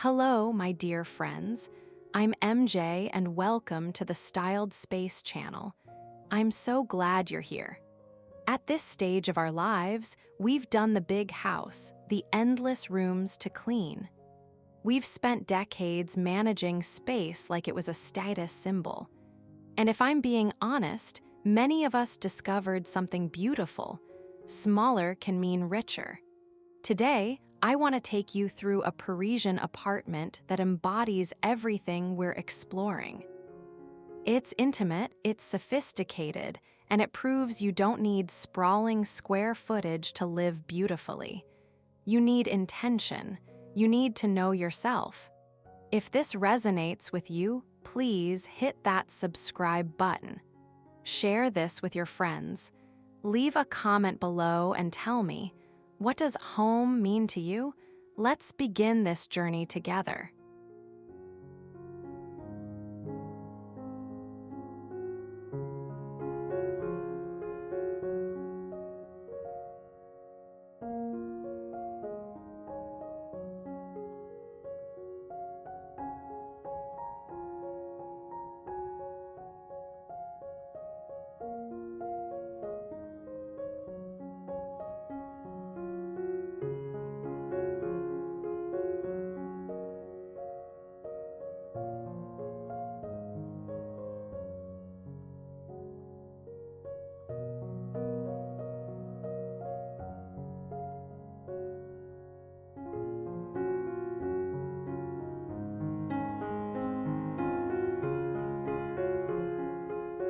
Hello, my dear friends. I'm MJ and welcome to the Styled Space channel. I'm so glad you're here. At this stage of our lives, we've done the big house, the endless rooms to clean. We've spent decades managing space like it was a status symbol. And if I'm being honest, many of us discovered something beautiful. Smaller can mean richer. Today, I want to take you through a Parisian apartment that embodies everything we're exploring. It's intimate, it's sophisticated, and it proves you don't need sprawling square footage to live beautifully. You need intention. You need to know yourself. If this resonates with you, please hit that subscribe button. Share this with your friends. Leave a comment below and tell me, what does home mean to you? Let's begin this journey together.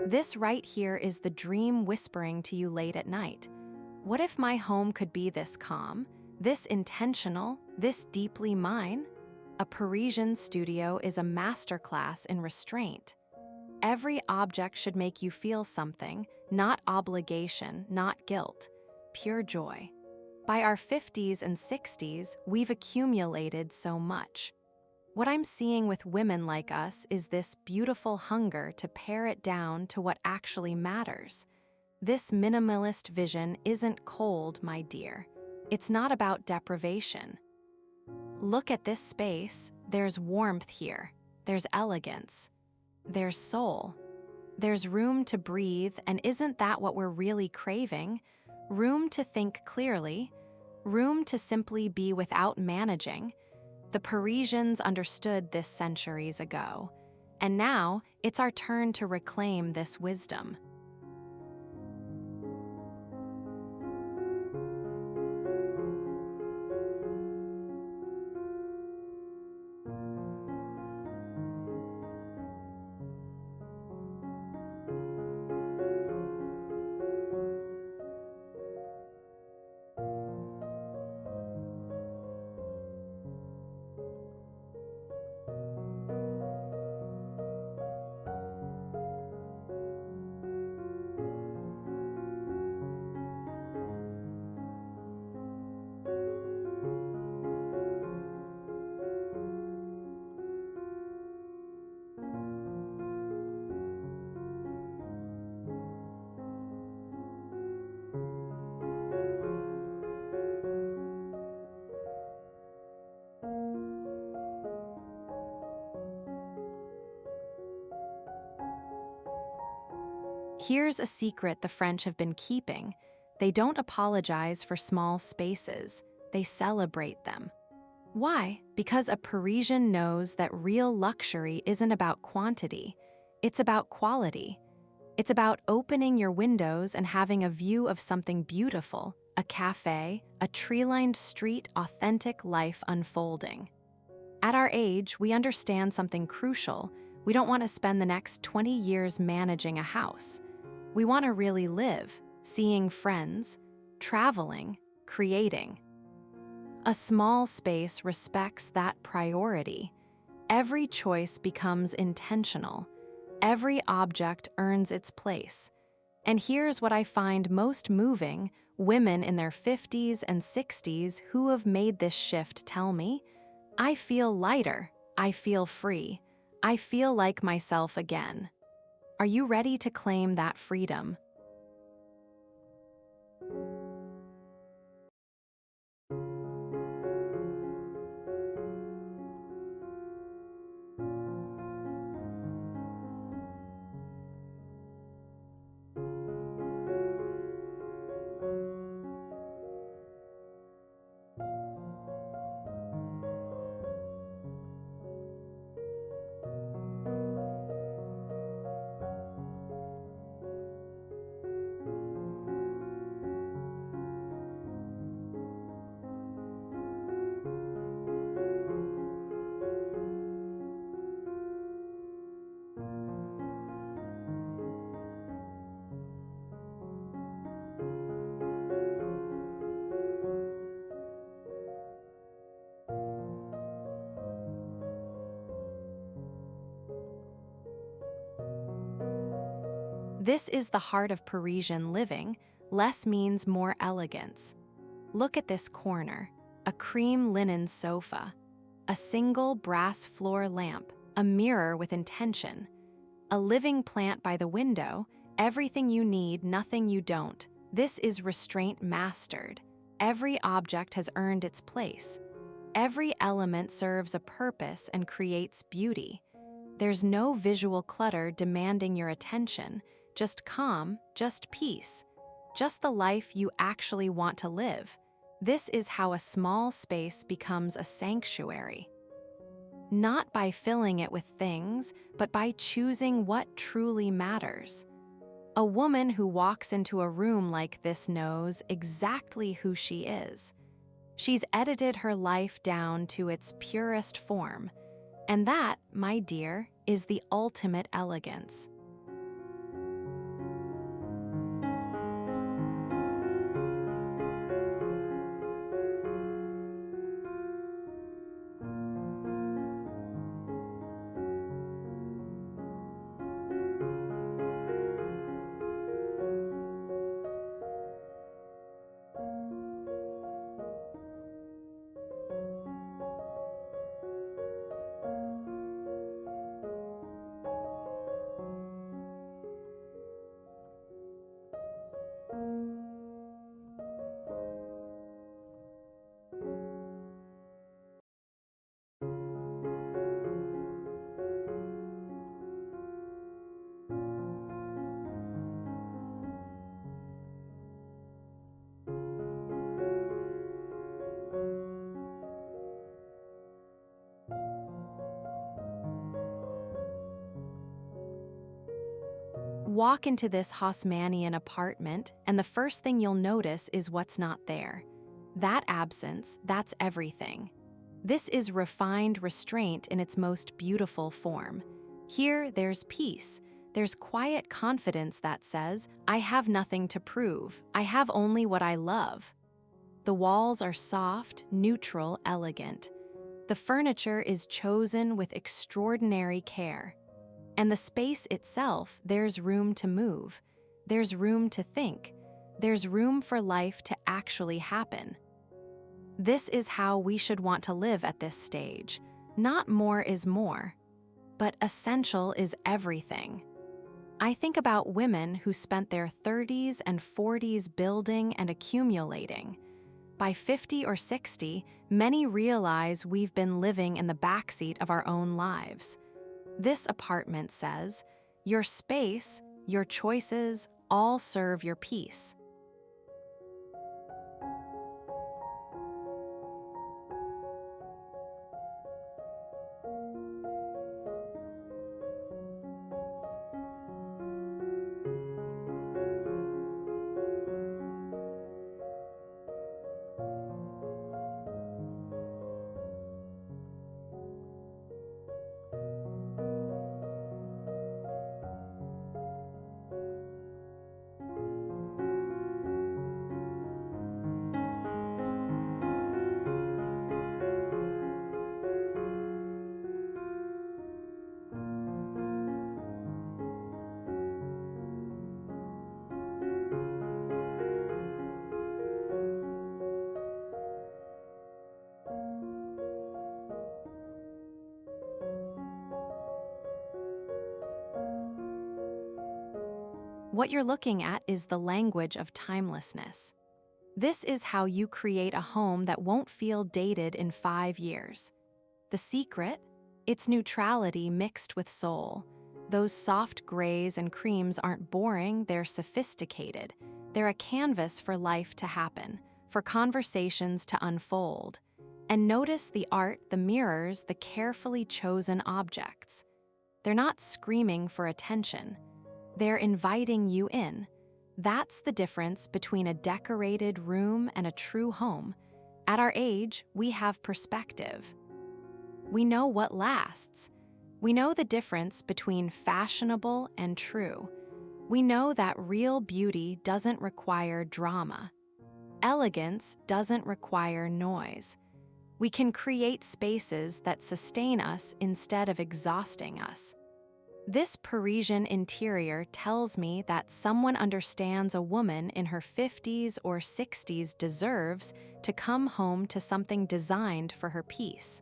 This right here is the dream whispering to you late at night. What if my home could be this calm, this intentional, this deeply mine? A Parisian studio is a masterclass in restraint. Every object should make you feel something, not obligation, not guilt, pure joy. By our 50s and 60s, we've accumulated so much. What I'm seeing with women like us is this beautiful hunger to pare it down to what actually matters. This minimalist vision isn't cold, my dear. It's not about deprivation. Look at this space. There's warmth here. There's elegance. There's soul. There's room to breathe, and isn't that what we're really craving? Room to think clearly. Room to simply be without managing. The Parisians understood this centuries ago, and now it's our turn to reclaim this wisdom. Here's a secret the French have been keeping. They don't apologize for small spaces. They celebrate them. Why? Because a Parisian knows that real luxury isn't about quantity. It's about quality. It's about opening your windows and having a view of something beautiful, a cafe, a tree-lined street, authentic life unfolding. At our age, we understand something crucial. We don't want to spend the next 20 years managing a house. We want to really live, seeing friends, traveling, creating. A small space respects that priority. Every choice becomes intentional. Every object earns its place. And here's what I find most moving: women in their 50s and 60s who have made this shift tell me, I feel lighter, I feel free, I feel like myself again. Are you ready to claim that freedom? This is the heart of Parisian living. Less means more elegance. Look at this corner, a cream linen sofa, a single brass floor lamp, a mirror with intention, a living plant by the window, everything you need, nothing you don't. This is restraint mastered. Every object has earned its place. Every element serves a purpose and creates beauty. There's no visual clutter demanding your attention, just calm, just peace, just the life you actually want to live. This is how a small space becomes a sanctuary. Not by filling it with things, but by choosing what truly matters. A woman who walks into a room like this knows exactly who she is. She's edited her life down to its purest form. And that, my dear, is the ultimate elegance. Walk into this Haussmannian apartment, and the first thing you'll notice is what's not there. That absence, that's everything. This is refined restraint in its most beautiful form. Here, there's peace. There's quiet confidence that says, I have nothing to prove. I have only what I love. The walls are soft, neutral, elegant. The furniture is chosen with extraordinary care. And the space itself, there's room to move. There's room to think. There's room for life to actually happen. This is how we should want to live at this stage. Not more is more, but essential is everything. I think about women who spent their 30s and 40s building and accumulating. By 50 or 60, many realize we've been living in the backseat of our own lives. This apartment says, your space, your choices, all serve your peace. What you're looking at is the language of timelessness. This is how you create a home that won't feel dated in 5 years. The secret? It's neutrality mixed with soul. Those soft grays and creams aren't boring, they're sophisticated. They're a canvas for life to happen, for conversations to unfold. And notice the art, the mirrors, the carefully chosen objects. They're not screaming for attention. They're inviting you in. That's the difference between a decorated room and a true home. At our age, we have perspective. We know what lasts. We know the difference between fashionable and true. We know that real beauty doesn't require drama. Elegance doesn't require noise. We can create spaces that sustain us instead of exhausting us. This Parisian interior tells me that someone understands a woman in her 50s or 60s deserves to come home to something designed for her peace.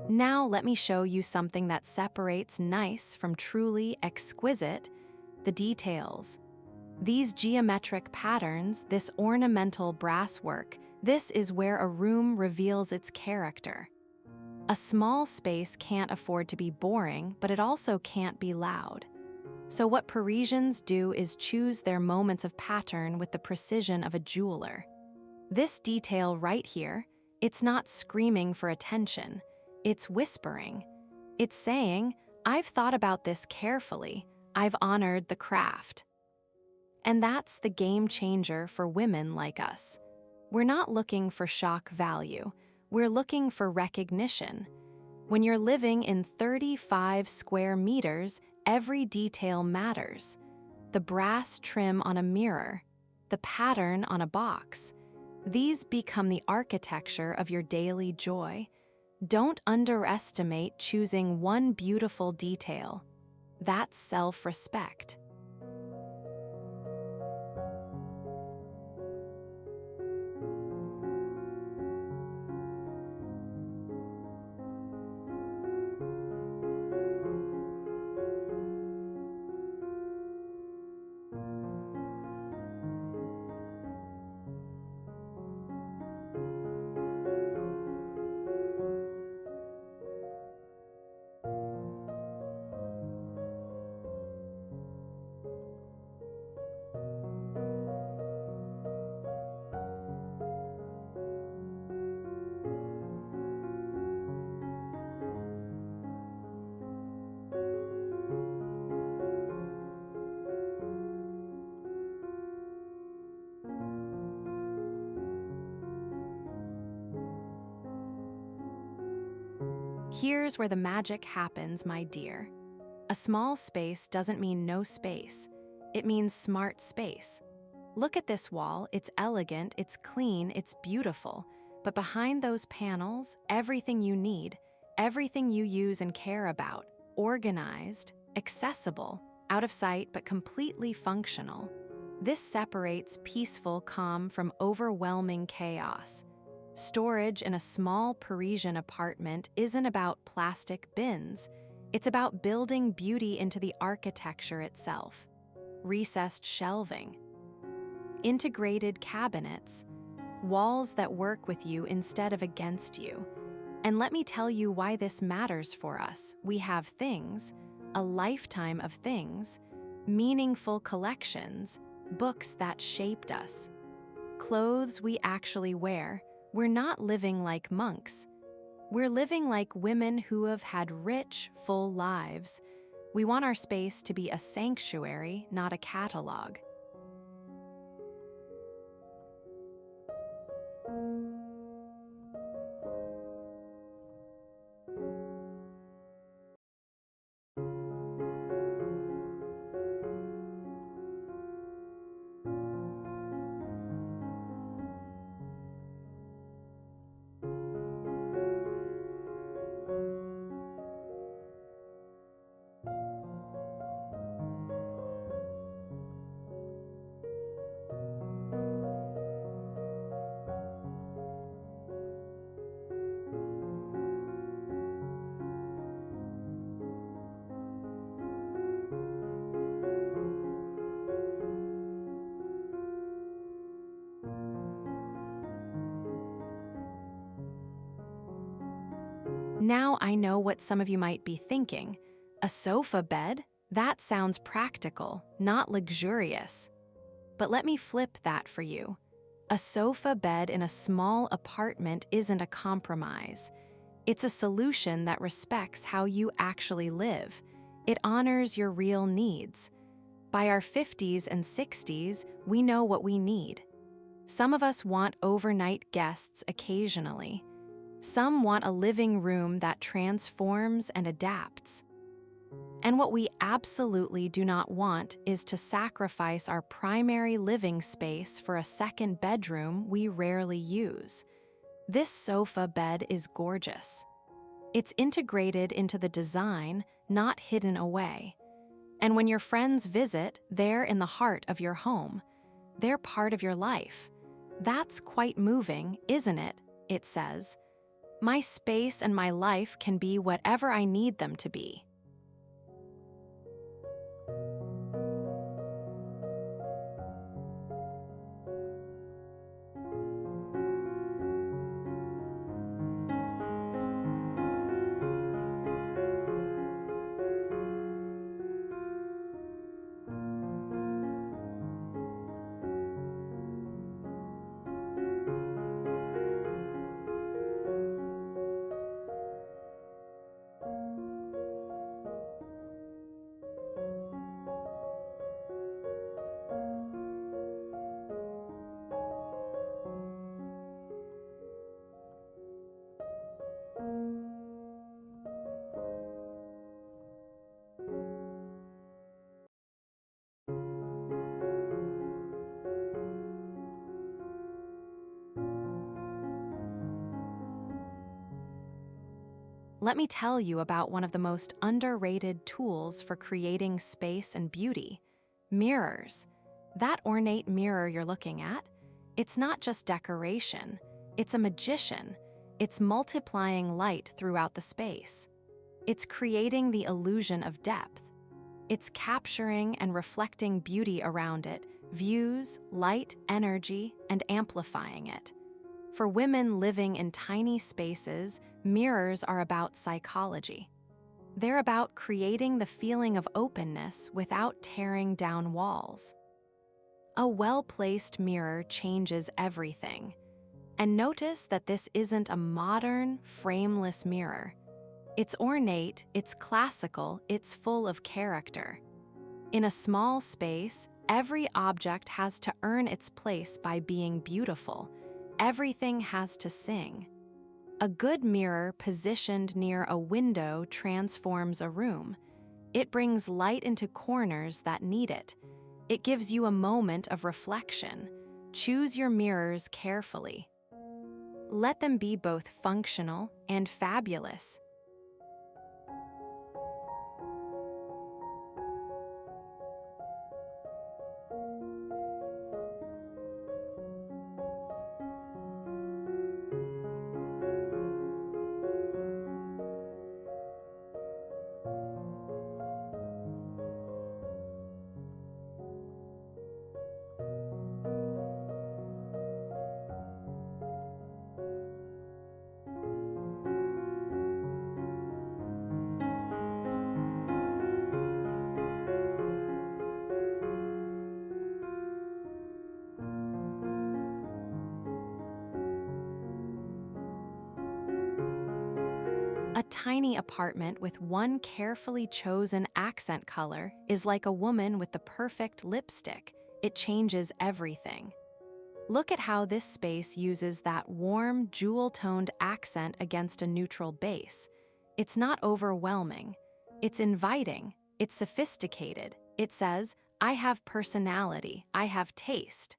Now let me show you something that separates nice from truly exquisite: the details. These geometric patterns, this ornamental brasswork, this is where a room reveals its character. A small space can't afford to be boring, but it also can't be loud. So what Parisians do is choose their moments of pattern with the precision of a jeweler. This detail right here, it's not screaming for attention. It's whispering. It's saying, I've thought about this carefully. I've honored the craft. And that's the game changer for women like us. We're not looking for shock value. We're looking for recognition. When you're living in 35 square meters, every detail matters. The brass trim on a mirror, the pattern on a box. These become the architecture of your daily joy. Don't underestimate choosing one beautiful detail. That's self-respect. Here's where the magic happens, my dear. A small space doesn't mean no space. It means smart space. Look at this wall. It's elegant, it's clean, it's beautiful. But behind those panels, everything you need, everything you use and care about, organized, accessible, out of sight but completely functional. This separates peaceful calm from overwhelming chaos. Storage in a small Parisian apartment isn't about plastic bins. It's about building beauty into the architecture itself. Recessed shelving, integrated cabinets, walls that work with you instead of against you. And let me tell you why this matters for us. We have things, a lifetime of things, meaningful collections, books that shaped us, clothes we actually wear. We're not living like monks. We're living like women who have had rich, full lives. We want our space to be a sanctuary, not a catalog. Now I know what some of you might be thinking. A sofa bed? That sounds practical, not luxurious. But let me flip that for you. A sofa bed in a small apartment isn't a compromise. It's a solution that respects how you actually live. It honors your real needs. By our 50s and 60s, we know what we need. Some of us want overnight guests occasionally. Some want a living room that transforms and adapts. And what we absolutely do not want is to sacrifice our primary living space for a second bedroom we rarely use. This sofa bed is gorgeous. It's integrated into the design, not hidden away. And when your friends visit, they're in the heart of your home. They're part of your life. That's quite moving, isn't it? It says, "My space and my life can be whatever I need them to be." Let me tell you about one of the most underrated tools for creating space and beauty: mirrors. That ornate mirror you're looking at, it's not just decoration, it's a magician. It's multiplying light throughout the space. It's creating the illusion of depth. It's capturing and reflecting beauty around it, views, light, energy, and amplifying it. For women living in tiny spaces, mirrors are about psychology. They're about creating the feeling of openness without tearing down walls. A well-placed mirror changes everything. And notice that this isn't a modern, frameless mirror. It's ornate, it's classical, it's full of character. In a small space, every object has to earn its place by being beautiful. Everything has to sing. A good mirror positioned near a window transforms a room. It brings light into corners that need it. It gives you a moment of reflection. Choose your mirrors carefully. Let them be both functional and fabulous. A tiny apartment with one carefully chosen accent color is like a woman with the perfect lipstick. It changes everything. Look at how this space uses that warm, jewel-toned accent against a neutral base. It's not overwhelming. It's inviting. It's sophisticated. It says, "I have personality. I have taste."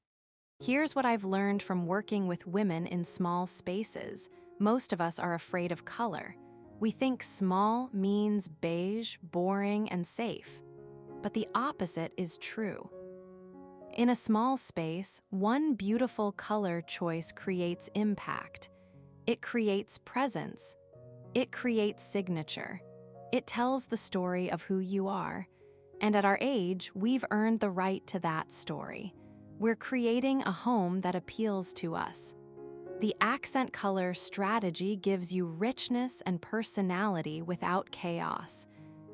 Here's what I've learned from working with women in small spaces. Most of us are afraid of color. We think small means beige, boring, and safe. But the opposite is true. In a small space, one beautiful color choice creates impact. It creates presence. It creates signature. It tells the story of who you are. And at our age, we've earned the right to that story. We're creating a home that appeals to us. The accent color strategy gives you richness and personality without chaos.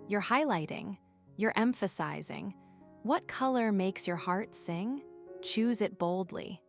You're highlighting, you're emphasizing. What color makes your heart sing? Choose it boldly.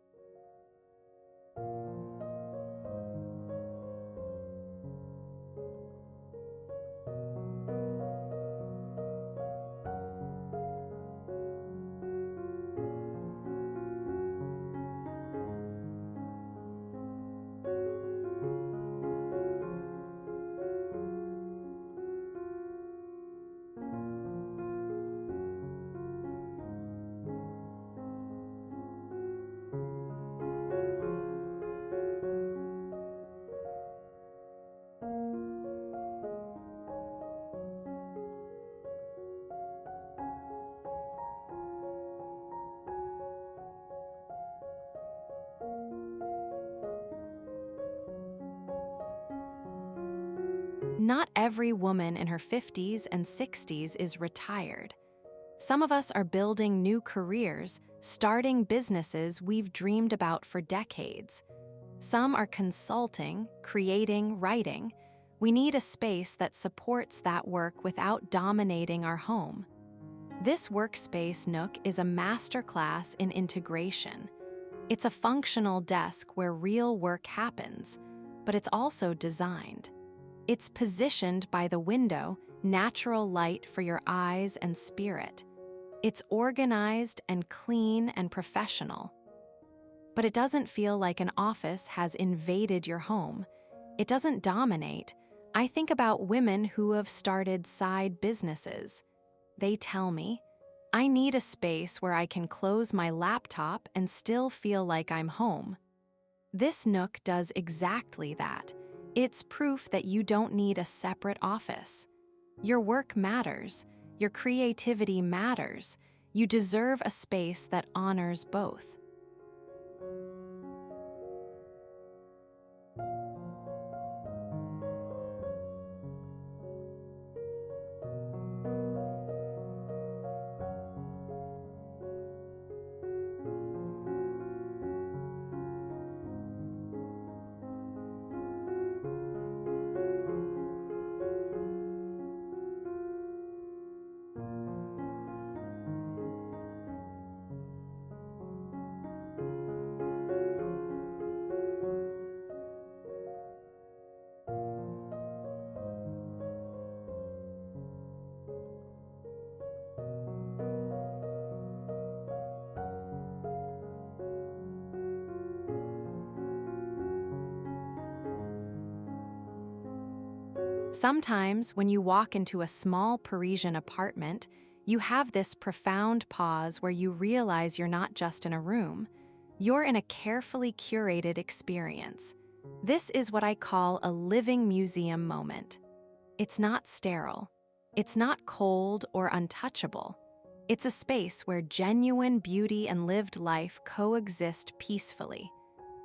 Not every woman in her 50s and 60s is retired. Some of us are building new careers, starting businesses we've dreamed about for decades. Some are consulting, creating, writing. We need a space that supports that work without dominating our home. This workspace Nook is a masterclass in integration. It's a functional desk where real work happens, but it's also designed. It's positioned by the window, natural light for your eyes and spirit. It's organized and clean and professional. But it doesn't feel like an office has invaded your home. It doesn't dominate. I think about women who have started side businesses. They tell me, I need a space where I can close my laptop and still feel like I'm home. This Nook does exactly that. It's proof that you don't need a separate office. Your work matters. Your creativity matters. You deserve a space that honors both. Sometimes, when you walk into a small Parisian apartment, you have this profound pause where you realize you're not just in a room. You're in a carefully curated experience. This is what I call a living museum moment. It's not sterile. It's not cold or untouchable. It's a space where genuine beauty and lived life coexist peacefully.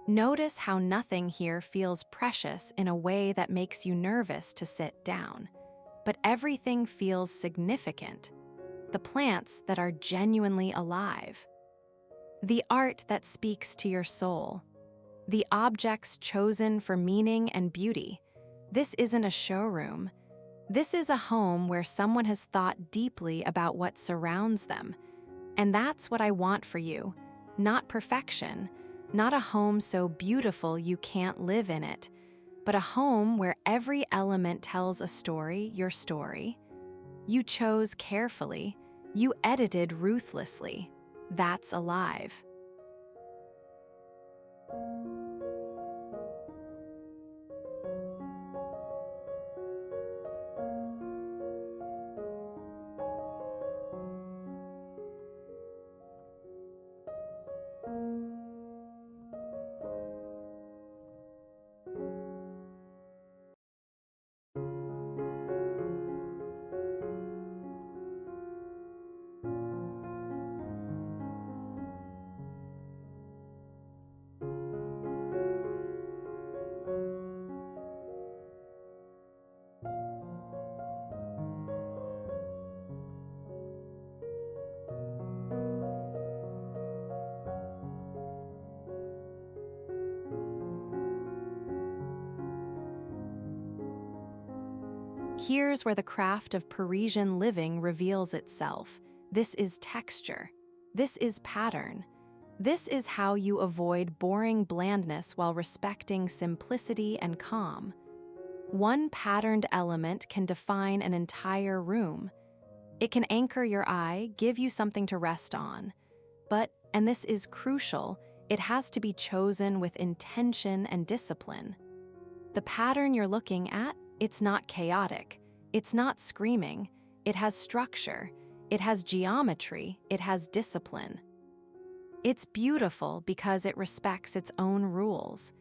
Notice how nothing here feels precious in a way that makes you nervous to sit down. But everything feels significant. The plants that are genuinely alive. The art that speaks to your soul. The objects chosen for meaning and beauty. This isn't a showroom. This is a home where someone has thought deeply about what surrounds them. And that's what I want for you. Not perfection. Not a home so beautiful you can't live in it, but a home where every element tells a story, your story. You chose carefully. You edited ruthlessly. That's alive. Here's where the craft of Parisian living reveals itself. This is texture. This is pattern. This is how you avoid boring blandness while respecting simplicity and calm. One patterned element can define an entire room. It can anchor your eye, give you something to rest on. But, and this is crucial, it has to be chosen with intention and discipline. The pattern you're looking at, it's not chaotic. It's not screaming. It has structure. It has geometry. It has discipline. It's beautiful because it respects its own rules.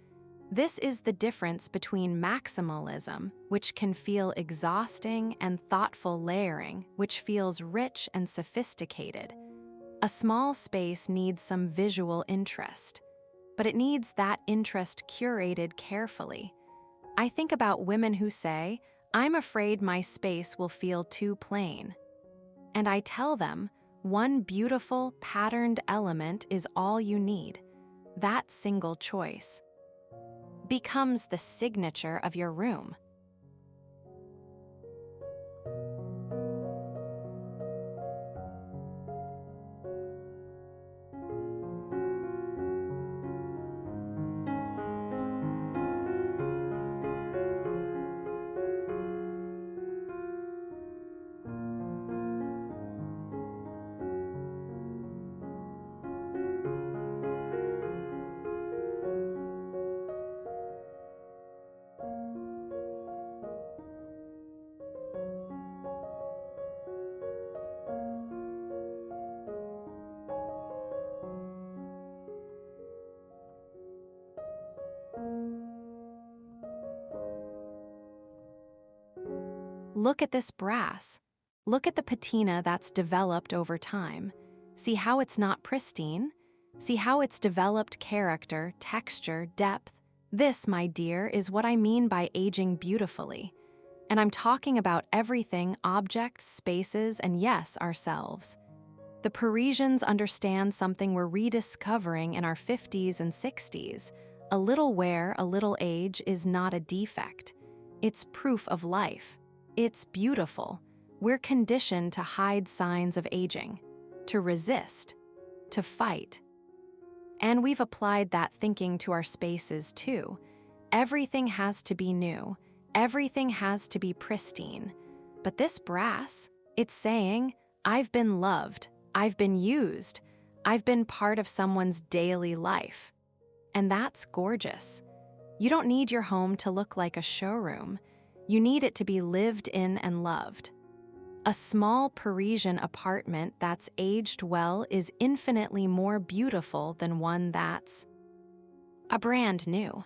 This is the difference between maximalism, which can feel exhausting, and thoughtful layering, which feels rich and sophisticated. A small space needs some visual interest, but it needs that interest curated carefully. I think about women who say, "I'm afraid my space will feel too plain." And I tell them, one beautiful, patterned element is all you need. That single choice becomes the signature of your room. Look at this brass. Look at the patina that's developed over time. See how it's not pristine? See how it's developed character, texture, depth? This, my dear, is what I mean by aging beautifully. And I'm talking about everything, objects, spaces, and yes, ourselves. The Parisians understand something we're rediscovering in our 50s and 60s. A little wear, a little age is not a defect. It's proof of life. It's beautiful. We're conditioned to hide signs of aging, to resist, to fight. And we've applied that thinking to our spaces too. Everything has to be new. Everything has to be pristine. But this brass, it's saying, I've been loved. I've been used. I've been part of someone's daily life. And that's gorgeous. You don't need your home to look like a showroom. You need it to be lived in and loved. A small Parisian apartment that's aged well is infinitely more beautiful than one that's a brand new.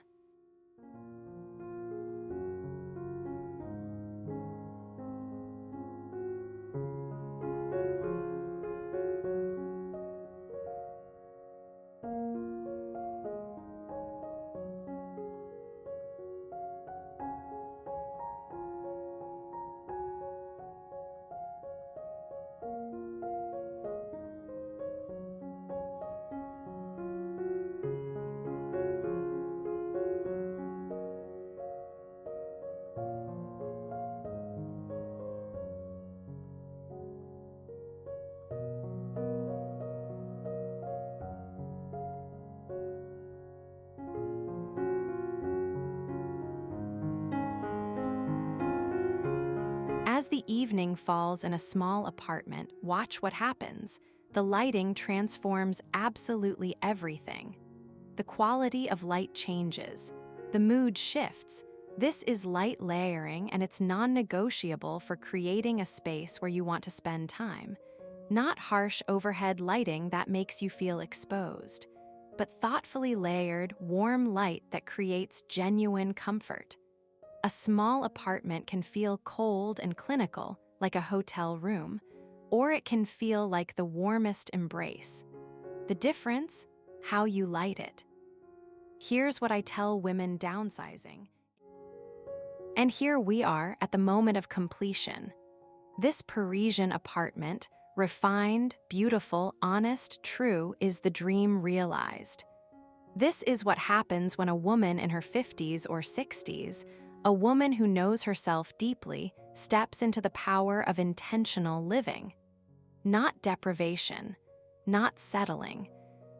As the evening falls in a small apartment, watch what happens. The lighting transforms absolutely everything. The quality of light changes. The mood shifts. This is light layering, and it's non-negotiable for creating a space where you want to spend time. Not harsh overhead lighting that makes you feel exposed, but thoughtfully layered, warm light that creates genuine comfort. A small apartment can feel cold and clinical, like a hotel room, or it can feel like the warmest embrace. The difference? How you light it. Here's what I tell women downsizing. And here we are at the moment of completion. This Parisian apartment, refined, beautiful, honest, true, is the dream realized. This is what happens when a woman in her 50s or 60s, A woman who knows herself deeply steps into the power of intentional living. Not deprivation, not settling,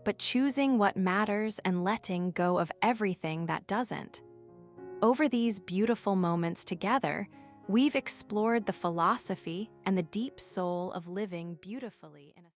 but choosing what matters and letting go of everything that doesn't. Over these beautiful moments together, we've explored the philosophy and the deep soul of living beautifully in a